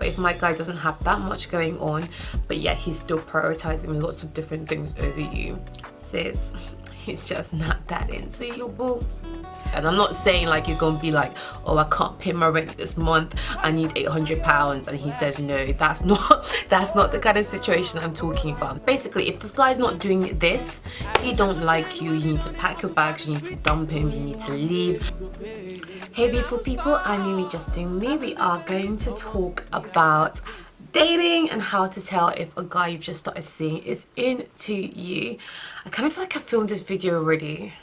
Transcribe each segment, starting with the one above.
But if my guy doesn't have that much going on, but yeah, he's still prioritizing lots of different things over you, sis, he's just not that into you, boo. And I'm not saying like you're gonna be like, oh, I can't pay my rent this month, I need £800, and he says no. That's not the kind of situation I'm talking about. Basically, if this guy's not doing this, he don't like you, you need to pack your bags, you need to dump him, you need to leave. Hey beautiful people, I'm Mimi Justin. We are going to talk about dating and how to tell if a guy you've just started seeing is into you. I kind of feel like I filmed this video already.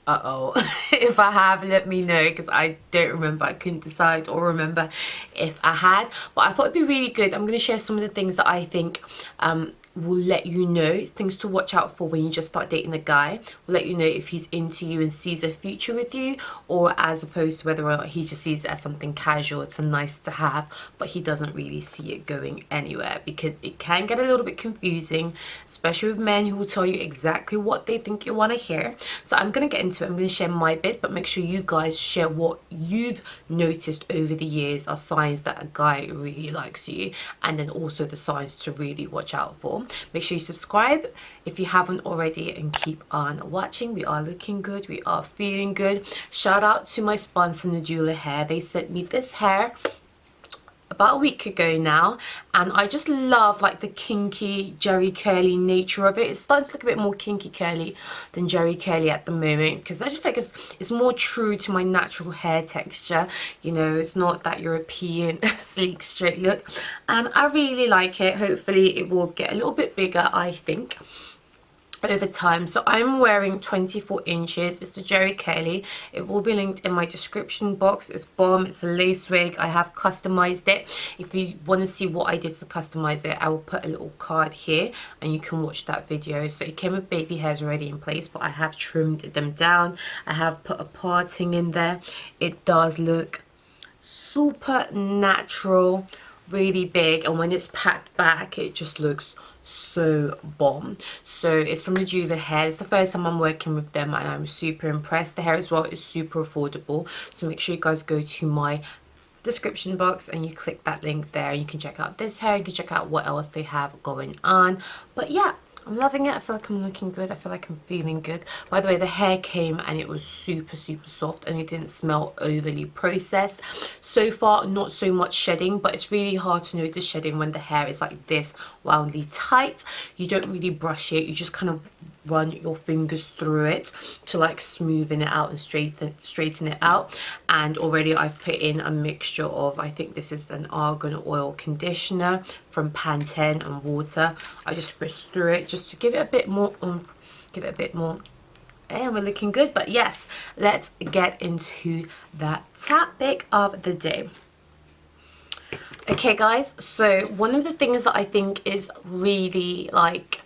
Uh-oh. If I have, let me know, because I don't remember. I couldn't decide or remember if I had, but I thought it'd be really good. I'm going to share some of the things that I think will let you know, things to watch out for when you just start dating a guy. Will let you know if he's into you and sees a future with you, or as opposed to whether or not he just sees it as something casual, it's a nice to have, but he doesn't really see it going anywhere, because it can get a little bit confusing, especially with men who will tell you exactly what they think you want to hear. So I'm going to get into it. I'm going to share my bits, but make sure you guys share what you've noticed over the years are signs that a guy really likes you, and then also the signs to really watch out for. Make sure you subscribe if you haven't already, and keep on watching. We are looking good, we are feeling good. Shout out to my sponsor Nadula Hair. They sent me this hair about a week ago now, and I just love like the kinky jerry curly nature of it. It's starting to look a bit more kinky curly than jerry curly at the moment, because I just think it's more true to my natural hair texture. You know, it's not that European sleek straight look, and I really like it. Hopefully it will get a little bit bigger, I think, over time. So I'm wearing 24 inches. It's the jerry curly. It will be linked in my description box. It's bomb. It's a lace wig. I have customized it. If you want to see what I did to customize it, I will put a little card here and you can watch that video. So it came with baby hairs already in place, but I have trimmed them down. I have put a parting in there. It does look super natural, really big, and when it's packed back it just looks so bomb. So it's from Nadula Hair. It's the first time I'm working with them and I'm super impressed. The hair as well is super affordable, so make sure you guys go to my description box and you click that link there. You can check out this hair, you can check out what else they have going on. But yeah, I'm loving it. I feel like I'm looking good. I feel like I'm feeling good. By the way, the hair came and it was super soft, and it didn't smell overly processed. So far, not so much shedding, but it's really hard to notice shedding when the hair is like this woundly tight. You don't really brush it. You just kind of run your fingers through it to like smoothen it out and straighten it out. And already I've put in a mixture of, I think this is an argan oil conditioner from Pantene, and water. I just spritz through it just to give it a bit more oomph, give it a bit more. And we're looking good. But yes, let's get into that topic of the day. Okay guys, so one of the things that I think is really like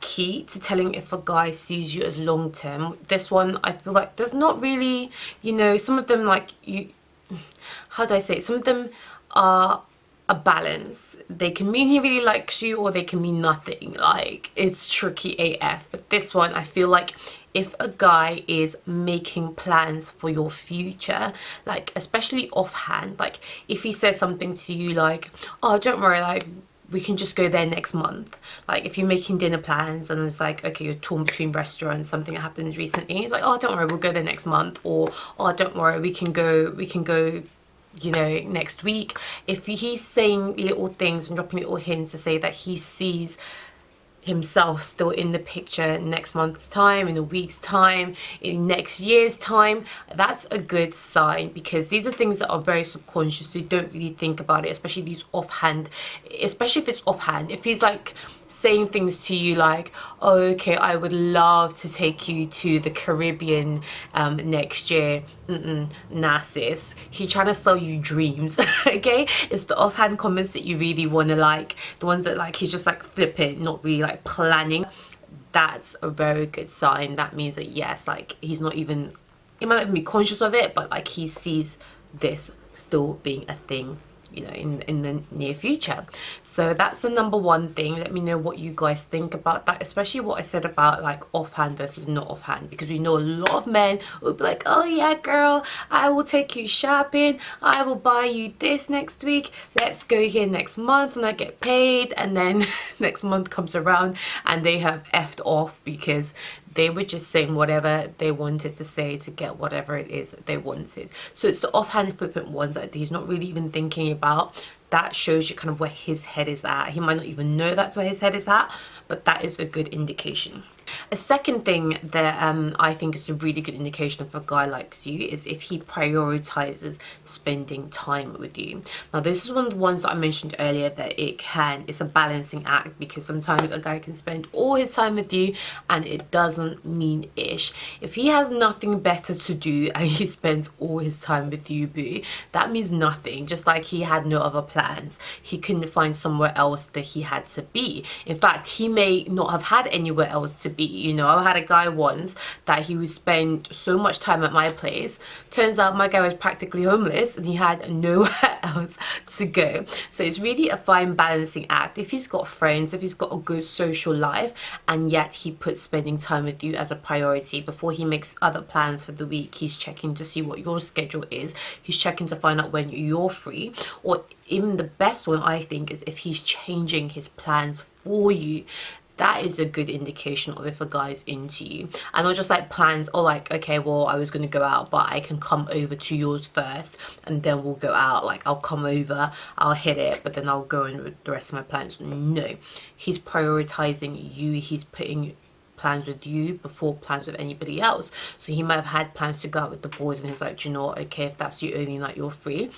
key to telling if a guy sees you as long term, this one I feel like there's not really, you know, some of them, like, you, how do I say it? Some of them are a balance. They can mean he really likes you, or they can mean nothing. Like, it's tricky AF. But this one, I feel like if a guy is making plans for your future, like especially offhand, like if he says something to you like, oh, don't worry, like we can just go there next month. Like if you're making dinner plans and it's like, okay, you're torn between restaurants, something that happened recently, it's like, oh, don't worry, we'll go there next month. Or, oh, don't worry, we can go, you know, next week. If he's saying little things and dropping little hints to say that he sees himself still in the picture next month's time, in a week's time, in next year's time, that's a good sign, because these are things that are very subconscious, so you don't really think about it, especially these offhand, especially if it's offhand. If he's like saying things to you like, oh, okay, I would love to take you to the Caribbean next year. Nah sis, he's trying to sell you dreams. Okay, it's the offhand comments that you really want to like, the ones that like he's just like flippant, not really like planning. That's a very good sign. That means that yes, like he's not even, he might not even be conscious of it, but like he sees this still being a thing you know, in the near future. So that's the number one thing. Let me know what you guys think about that, especially what I said about like offhand versus not offhand, because we know a lot of men will be like, oh yeah girl, I will take you shopping, I will buy you this next week, let's go here next month and I get paid, and then next month comes around and they have effed off because they were just saying whatever they wanted to say to get whatever it is that they wanted. So it's the offhand flippant ones that he's not really even thinking about. That shows you kind of where his head is at. He might not even know that's where his head is at, but that is a good indication. A second thing that I think is a really good indication if a guy likes you is if he prioritizes spending time with you. Now this is one of the ones that I mentioned earlier, that it's a balancing act, because sometimes a guy can spend all his time with you and it doesn't mean ish. If he has nothing better to do and he spends all his time with you, boo, that means nothing. Just like he had no other plans, he couldn't find somewhere else that he had to be. In fact, he may not have had anywhere else to be. You know, I had a guy once that he would spend so much time at my place. Turns out my guy was practically homeless and he had nowhere else to go. So it's really a fine balancing act. If he's got friends, if he's got a good social life, and yet he puts spending time with you as a priority before he makes other plans for the week, he's checking to see what your schedule is, he's checking to find out when you're free, or even the best one I think is if he's changing his plans for you. That is a good indication of if a guy's into you. And not just like plans, or like, okay, well, I was going to go out, but I can come over to yours first and then we'll go out. Like, I'll come over, I'll hit it, but then I'll go in with the rest of my plans. No, he's prioritizing you. He's putting plans with you before plans with anybody else. So he might have had plans to go out with the boys and he's like, do you know what? Okay, if that's the only night you're free,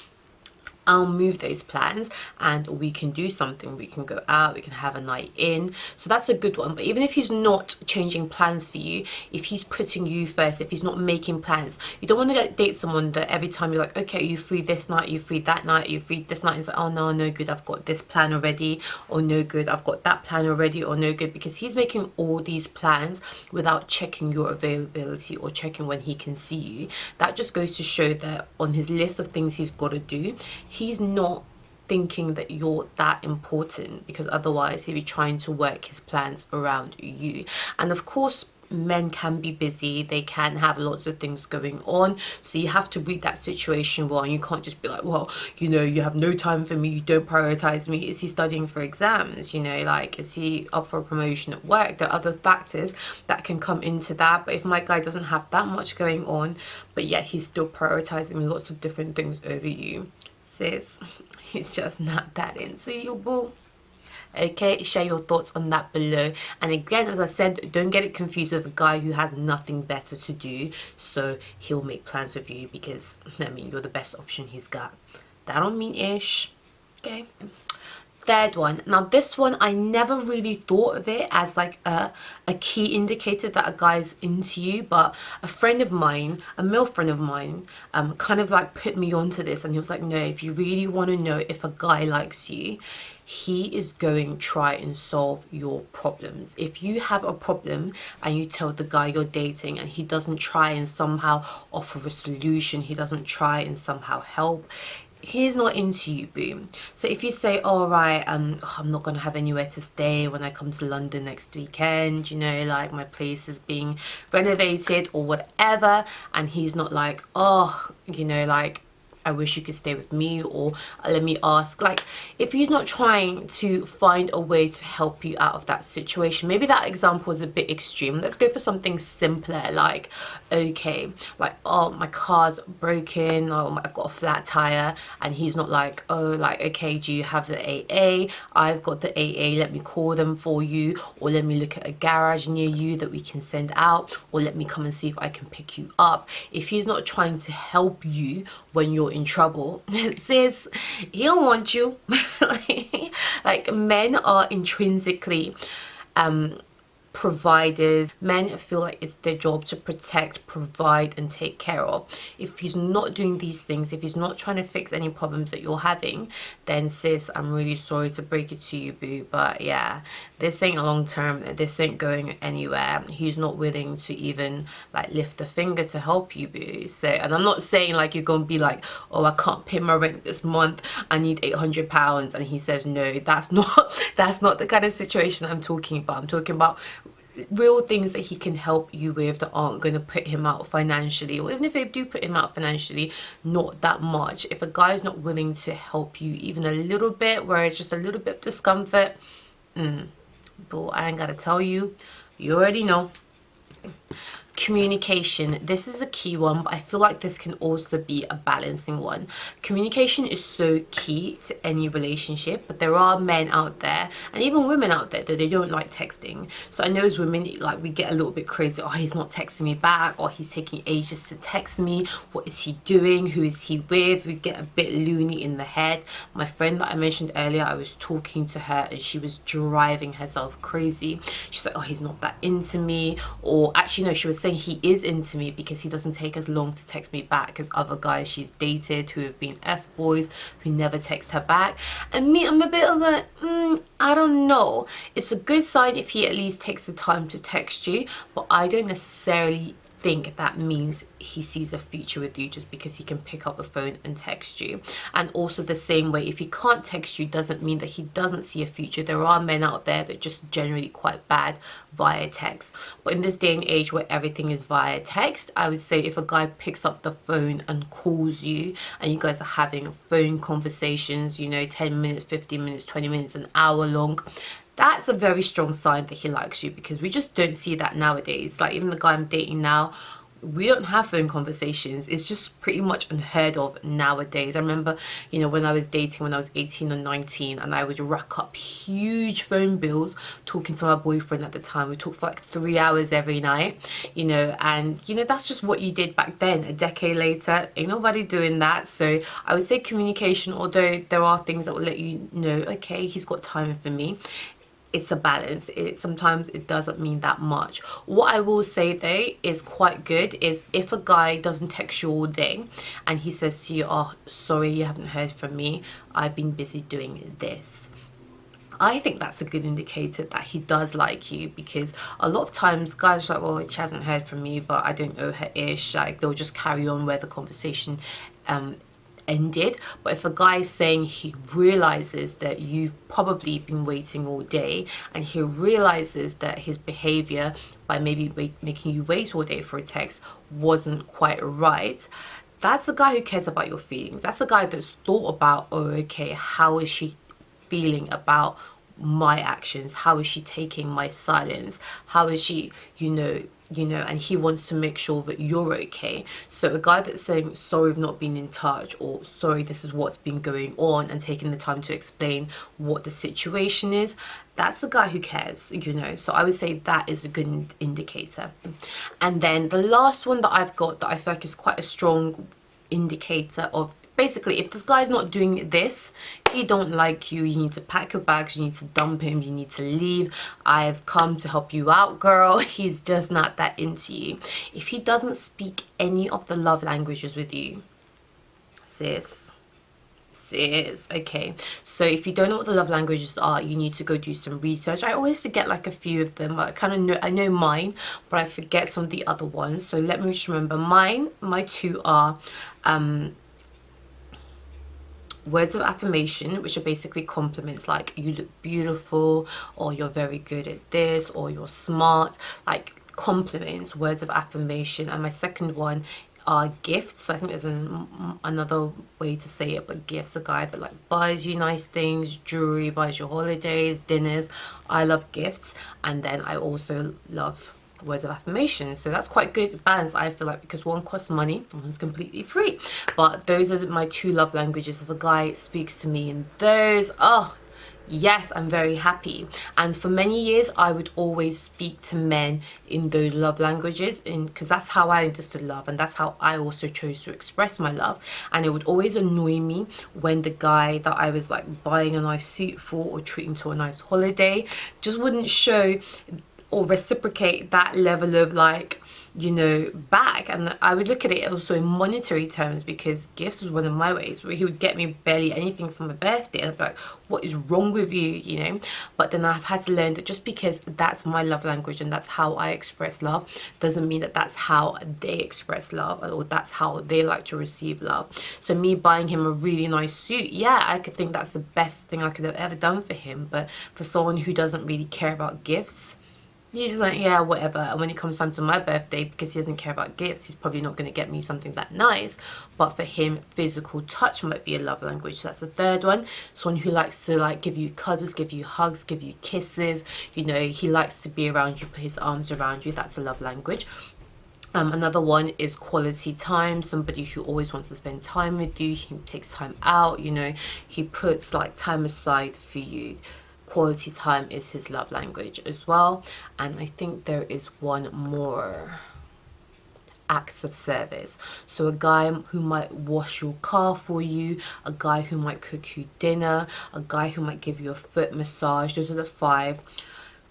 I'll move those plans and we can do something. We can go out, we can have a night in. So that's a good one. But even if he's not changing plans for you, if he's putting you first, if he's not making plans, you don't want to date someone that every time you're like, okay, are you free this night, are you free that night, are you free this night, and it's like, oh no, no good, I've got this plan already, or no good, I've got that plan already, or no good, because he's making all these plans without checking your availability or checking when he can see you. That just goes to show that on his list of things he's got to do, he's not thinking that you're that important, because otherwise he'd be trying to work his plans around you. And of course, men can be busy, they can have lots of things going on, so you have to read that situation well, and you can't just be like, well, you know, you have no time for me, you don't prioritize me. Is he studying for exams? You know, like, is he up for a promotion at work? There are other factors that can come into that. But if my guy doesn't have that much going on, but yet he's still prioritizing lots of different things over you, sis, he's just not that into you, boo. Okay, share your thoughts on that below. And again, as I said, don't get it confused with a guy who has nothing better to do, so he'll make plans with you because, I mean, you're the best option he's got. That don't mean ish. Okay. Third one. Now this one, I never really thought of it as like a key indicator that a guy's into you, but a friend of mine, a male friend of mine, kind of like put me onto this, and he was like, no, if you really want to know if a guy likes you, he is going to try and solve your problems. If you have a problem and you tell the guy you're dating and he doesn't try and somehow offer a solution, he doesn't try and somehow help, he's not into you, boom. So if you say, all right, I'm not gonna have anywhere to stay when I come to London next weekend, you know, like my place is being renovated or whatever, and he's not like, oh, you know, like, I wish you could stay with me, or let me ask. Like, if he's not trying to find a way to help you out of that situation, maybe that example is a bit extreme. Let's go for something simpler, like, okay, like, oh, my car's broken, or I've got a flat tire, and he's not like, oh, like, okay, do you have the AA? I've got the AA, let me call them for you, or let me look at a garage near you that we can send out, or let me come and see if I can pick you up. If he's not trying to help you when you're in trouble, sis, he don't want you. Like, men are intrinsically providers. Men feel like it's their job to protect, provide and take care of. If he's not doing these things, if he's not trying to fix any problems that you're having, then sis, I'm really sorry to break it to you, boo, but yeah, this ain't long term, this ain't going anywhere. He's not willing to even like lift a finger to help you, boo. So, and I'm not saying like you're gonna be like, oh, I can't pay my rent this month, I need £800, and he says no. That's not that's not the kind of situation I'm talking about. I'm talking about real things that he can help you with that aren't going to put him out financially, or even if they do put him out financially, not that much. If a guy is not willing to help you even a little bit, where it's just a little bit of discomfort, but I ain't gotta tell you, you already know. Communication, this is a key one, but I feel like this can also be a balancing one. Communication is so key to any relationship, but there are men out there and even women out there that they don't like texting. So I know as women, like, we get a little bit crazy. Oh, he's not texting me back, or he's taking ages to text me, what is he doing, who is he with? We get a bit loony in the head. My friend that I mentioned earlier, I was talking to her and she was driving herself crazy. She's like, oh, he's not that into me, or actually no, she was saying he is into me because he doesn't take as long to text me back as other guys she's dated who have been F-boys who never text her back. And me, I'm a bit of a I don't know. It's a good sign if he at least takes the time to text you, but I don't necessarily think that means he sees a future with you just because he can pick up the phone and text you. And also the same way, if he can't text you doesn't mean that he doesn't see a future. There are men out there that just generally quite bad via text, but in this day and age where everything is via text, I would say if a guy picks up the phone and calls you and you guys are having phone conversations, you know, 10 minutes, 15 minutes, 20 minutes, an hour long, that's a very strong sign that he likes you, because we just don't see that nowadays. Like, even the guy I'm dating now, we don't have phone conversations. It's just pretty much unheard of nowadays. I remember, you know, when I was dating when I was 18 or 19, and I would rack up huge phone bills talking to my boyfriend at the time. We talked for like 3 hours every night, you know, and you know, that's just what you did back then. A decade later, ain't nobody doing that. So I would say communication, although there are things that will let you know, okay, he's got time for me, it's a balance. Sometimes it doesn't mean that much. What I will say though is quite good is if a guy doesn't text you all day and he says to you, oh, sorry, you haven't heard from me, I've been busy doing this, I think that's a good indicator that he does like you, because a lot of times guys are like, well, she hasn't heard from me, but I don't owe her ish. Like, they'll just carry on where the conversation ended. But if a guy is saying he realizes that you've probably been waiting all day, and he realizes that his behavior by maybe making you wait all day for a text wasn't quite right, that's a guy who cares about your feelings. That's a guy that's thought about, oh, okay, how is she feeling about my actions? How is she taking my silence? How is she, you know, and he wants to make sure that you're okay. So a guy that's saying, sorry, I've not been in touch, or sorry, this is what's been going on, and taking the time to explain what the situation is, that's a guy who cares, you know. So I would say that is a good indicator. And then the last one that I've got that I feel like is quite a strong indicator of, basically, if this guy's not doing this, he don't like you, you need to pack your bags, you need to dump him, you need to leave. I've come to help you out, girl. He's just not that into you. If he doesn't speak any of the love languages with you, sis, okay. So if you don't know what the love languages are, you need to go do some research. I always forget like a few of them. I kind of know, I know mine, but I forget some of the other ones. So let me just remember mine. My two are words of affirmation, which are basically compliments, like you look beautiful, or you're very good at this, or you're smart, like compliments, words of affirmation. And my second one are gifts. I think there's another way to say it, but gifts, a guy that like buys you nice things, jewelry, buys you holidays, dinners. I love gifts. And then I also love words of affirmation. So that's quite good balance, I feel like, because one costs money, one's completely free. But those are my two love languages. If a guy speaks to me in those, oh yes, I'm very happy. And for many years I would always speak to men in those love languages, because that's how I understood love, and that's how I also chose to express my love. And it would always annoy me when the guy that I was like buying a nice suit for or treating to a nice holiday just wouldn't show or reciprocate that level of like, you know, back. And I would look at it also in monetary terms, because gifts was one of my ways where he would get me barely anything for my birthday, and I'd be like, what is wrong with you, you know? But then I've had to learn that just because that's my love language and that's how I express love doesn't mean that that's how they express love, or that's how they like to receive love. So me buying him a really nice suit, yeah, I could think that's the best thing I could have ever done for him. But for someone who doesn't really care about gifts, he's just like, yeah, whatever. And when it comes time to my birthday, because he doesn't care about gifts, he's probably not going to get me something that nice. But for him, physical touch might be a love language. So that's the third one. Someone who likes to like give you cuddles, give you hugs, give you kisses. You know, he likes to be around you, put his arms around you. That's a love language. Another one is quality time. Somebody who always wants to spend time with you. He takes time out, you know, he puts like time aside for you. Quality time is his love language as well. And I think there is one more. Acts of service. So a guy who might wash your car for you, a guy who might cook you dinner, a guy who might give you a foot massage. Those are the 5.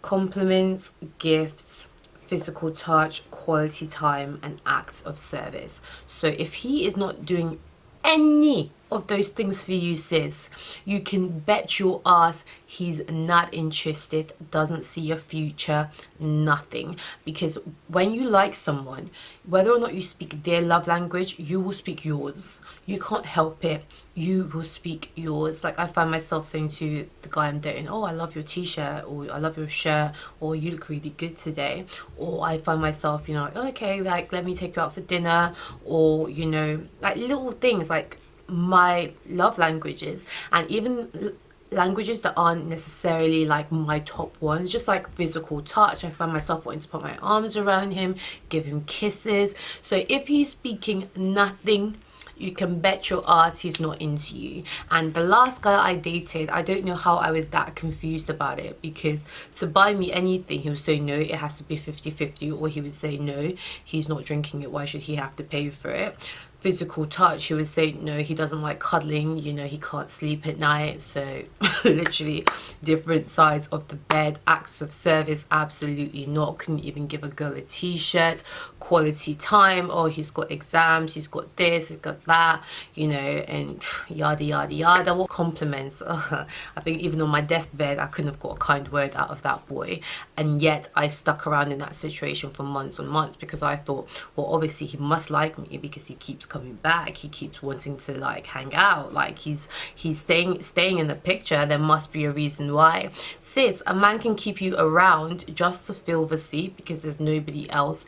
Compliments, gifts, physical touch, quality time, and acts of service. So if he is not doing any of those things for you, sis, you can bet your ass he's not interested, doesn't see a future, nothing. Because when you like someone, whether or not you speak their love language, you will speak yours. You can't help it. You will speak yours. Like I find myself saying to the guy I'm dating, oh, I love your t-shirt, or I love your shirt, or you look really good today. Or I find myself, you know, like, okay, like let me take you out for dinner, or, you know, like little things like my love languages. And even languages that aren't necessarily like my top ones, just like physical touch, I find myself wanting to put my arms around him, give him kisses. So if he's speaking nothing, you can bet your ass he's not into you. And the last guy I dated, I don't know how I was that confused about it, because to buy me anything, he would say no, it has to be 50-50, or he would say no, he's not drinking it, why should he have to pay for it? Physical touch, he would say no, he doesn't like cuddling, you know, he can't sleep at night. So literally different sides of the bed. Acts of service, absolutely not. Couldn't even give a girl a t-shirt. Quality time, oh, he's got exams, he's got this, he's got that, you know, and yada yada yada. What compliments? I think even on my deathbed I couldn't have got a kind word out of that boy, and yet I stuck around in that situation for months and months, because I thought, well, obviously he must like me because he keeps coming back, he keeps wanting to like hang out, like he's staying in the picture, there must be a reason why. Sis, a man can keep you around just to fill the seat because there's nobody else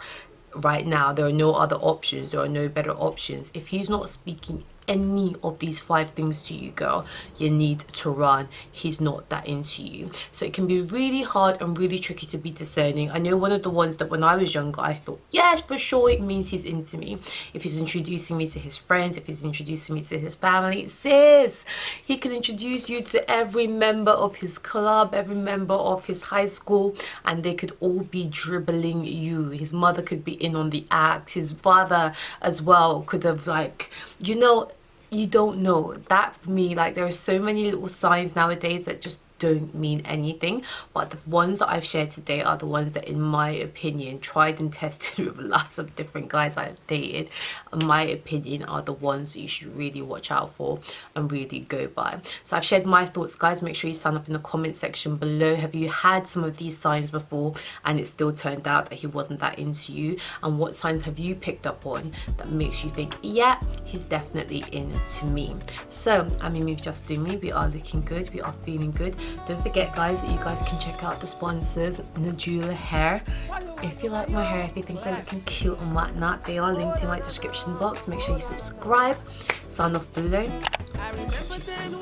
right now, there are no other options, there are no better options. If he's not speaking any of these 5 things to you, girl, you need to run. He's not that into you. So it can be really hard and really tricky to be discerning. I know one of the ones that when I was younger I thought, yes, for sure it means he's into me. If he's introducing me to his friends, if he's introducing me to his family, sis, he can introduce you to every member of his club, every member of his high school, and they could all be dribbling you. His mother could be in on the act, his father as well could have, like, you know, you don't know. That for me, like, there are so many little signs nowadays that just don't mean anything, but the ones that I've shared today are the ones that, in my opinion, tried and tested with lots of different guys I've dated, in my opinion, are the ones that you should really watch out for and really go by. So I've shared my thoughts, guys. Make sure you sign up in the comment section below. Have you had some of these signs before and it still turned out that he wasn't that into you? And what signs have you picked up on that makes you think, yeah, he's definitely into me? So I mean, we've just doing me, we are looking good, we are feeling good. Don't forget, guys, that you guys can check out the sponsors, Nadula Hair. If you like my hair, if you think they're looking cute and whatnot, they are linked in my description box. Make sure you subscribe, sign off below. Catch you soon.